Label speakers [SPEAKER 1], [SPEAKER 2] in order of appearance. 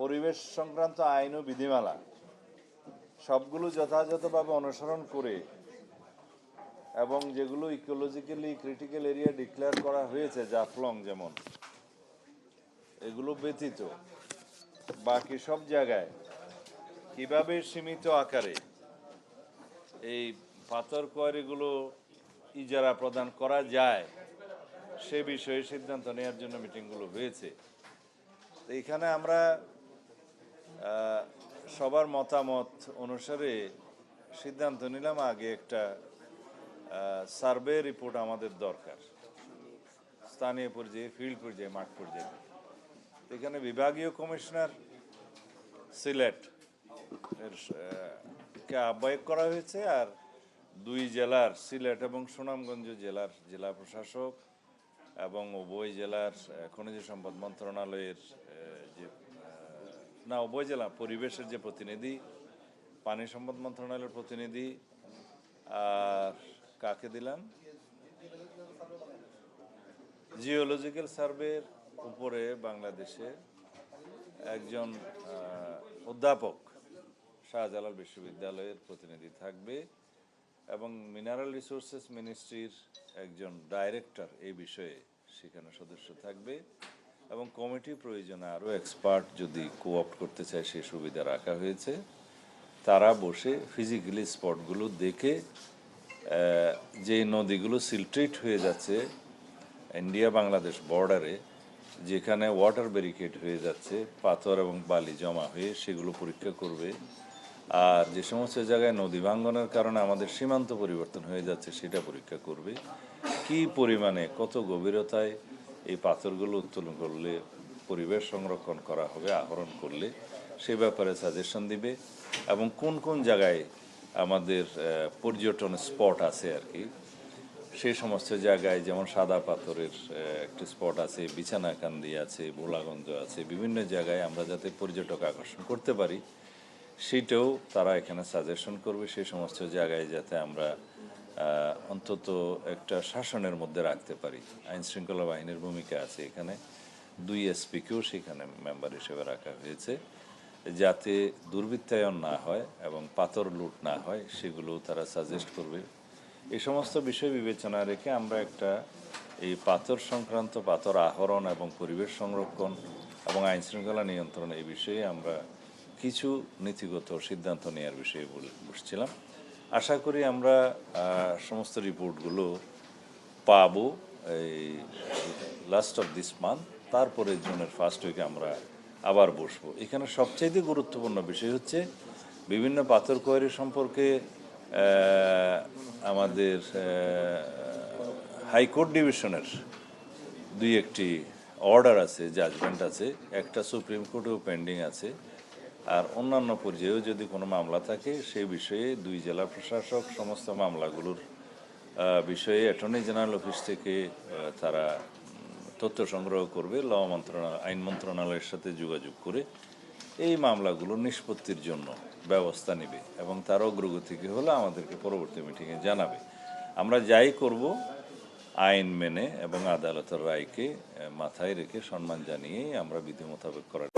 [SPEAKER 1] পরিবেশ সংক্রান্ত আইন ও বিধিমালা সবগুলো যথাযথভাবে অনুসরণ করে এবং যেগুলো ইকোলজিক্যালি ক্রিটিক্যাল এরিয়া ডিক্লেয়ার করা হয়েছে জাফলং যেমন, এগুলো ব্যতীত বাকি সব জায়গায় কিভাবে সীমিত আকারে এই পাথর কোয়ারিগুলো ইজারা প্রদান করা যায় সে বিষয়ে সিদ্ধান্ত নেওয়ার জন্য মিটিংগুলো হয়েছে। তো এখানে আমরা সবার মতামত অনুসারে সিদ্ধান্ত নিলাম আগে একটা সার্ভে রিপোর্ট আমাদের দরকার, স্থানীয় পর্যায়ে, ফিল্ড পর্যায়ে, মাঠ পর্যায়ে। এখানে বিভাগীয় কমিশনার সিলেট এর কে আহ্বায়ক করা হয়েছে, আর দুই জেলার সিলেট এবং সুনামগঞ্জ জেলার জেলা প্রশাসক এবং উভয় জেলার খনিজ সম্পদ মন্ত্রণালয়ের উভয় জেলা পরিবেশের যে প্রতিনিধি, পানি সম্পদ মন্ত্রণালয়ের প্রতিনিধি, আর কাকে দিলাম, জিওলজিক্যাল সার্ভের উপরে বাংলাদেশে একজন অধ্যাপক শাহজালাল বিশ্ববিদ্যালয়ের প্রতিনিধি থাকবে এবং মিনারেল রিসোর্সেস মিনিস্ট্রির একজন ডাইরেক্টর এই বিষয়ে সেখানে সদস্য থাকবে এবং কমিটি প্রয়োজনে আরও এক্সপার্ট যদি কোঅপ্ট করতে চায় সে সুবিধা রাখা হয়েছে। তারা বসে ফিজিক্যালি স্পটগুলো দেখে যে নদীগুলো সিলট্রেট হয়ে যাচ্ছে ইন্ডিয়া বাংলাদেশ বর্ডারে, যেখানে ওয়াটার ব্যারিকেড হয়ে যাচ্ছে, পাথর এবং বালি জমা হয়ে, সেগুলো পরীক্ষা করবে। আর যে সমস্ত জায়গায় নদী ভাঙ্গনের কারণে আমাদের সীমান্ত পরিবর্তন হয়ে যাচ্ছে সেটা পরীক্ষা করবে। কি পরিমাণে, কত গভীরতায় এই পাথরগুলো উত্তোলন করলে পরিবেশ সংরক্ষণ করা হবে, আহরণ করলে সে ব্যাপারে সাজেশন দিবে। এবং কোন কোন জায়গায় আমাদের পর্যটন স্পট আছে আর কি, সেই সমস্ত জায়গায়, যেমন সাদা পাথরের একটি স্পট আছে, বিছানাকান্দি আছে, ভোলাগঞ্জ আছে, বিভিন্ন জায়গায় আমরা যাতে পর্যটক আকর্ষণ করতে পারি সেটাও তারা এখানে সাজেশন করবে। সেই সমস্ত জায়গায় যাতে আমরা অন্তত একটা শাসনের মধ্যে রাখতে পারি। আইন শৃঙ্খলা বাহিনীর ভূমিকা আছে এখানে, 2 এসপিকেও সেখানে মেম্বার হিসেবে রাখা হয়েছে, যাতে দুর্বৃত্তায়ন না হয় এবং পাথর লুট না হয় সেগুলো তারা সাজেস্ট করবে। এই সমস্ত বিষয় বিবেচনা রেখে আমরা একটা এই পাথর সংক্রান্ত, পাথর আহরণ এবং পরিবেশ সংরক্ষণ এবং আইন শৃঙ্খলা নিয়ন্ত্রণ এই বিষয়ে আমরা কিছু নীতিগত সিদ্ধান্ত নেওয়ার বিষয়ে বসছিলাম। আশা করি আমরা সমস্ত রিপোর্টগুলো পাবো এই লাস্ট অফ দিস মান্থ, তারপরে জুনের ফার্স্ট উইকে আমরা আবার বসবো। এখানে সবচাইতে গুরুত্বপূর্ণ বিষয় হচ্ছে বিভিন্ন পাথর কোয়ারি সম্পর্কে আমাদের হাইকোর্ট ডিভিশনের 2-1টি অর্ডার আছে, জাজমেন্ট আছে, একটা সুপ্রিম কোর্টেও পেন্ডিং আছে, আর অন্যান্য পর্যায়েও যদি কোনো মামলা থাকে সেই বিষয়ে 2 জেলা প্রশাসক সমস্ত মামলাগুলোর বিষয়ে অ্যাটর্নি জেনারেল অফিস থেকে তারা তথ্য সংগ্রহ করবে, আইন মন্ত্রণালয়ের সাথে যোগাযোগ করে এই মামলাগুলো নিষ্পত্তির জন্য ব্যবস্থা নেবে এবং তার অগ্রগতিকে হলে আমাদেরকে পরবর্তী মিটিংয়ে জানাবে। আমরা যাই করব আইন মেনে এবং আদালতের রায়কে মাথায় রেখে সম্মান জানিয়েই আমরা বিধি মোতাবেক করার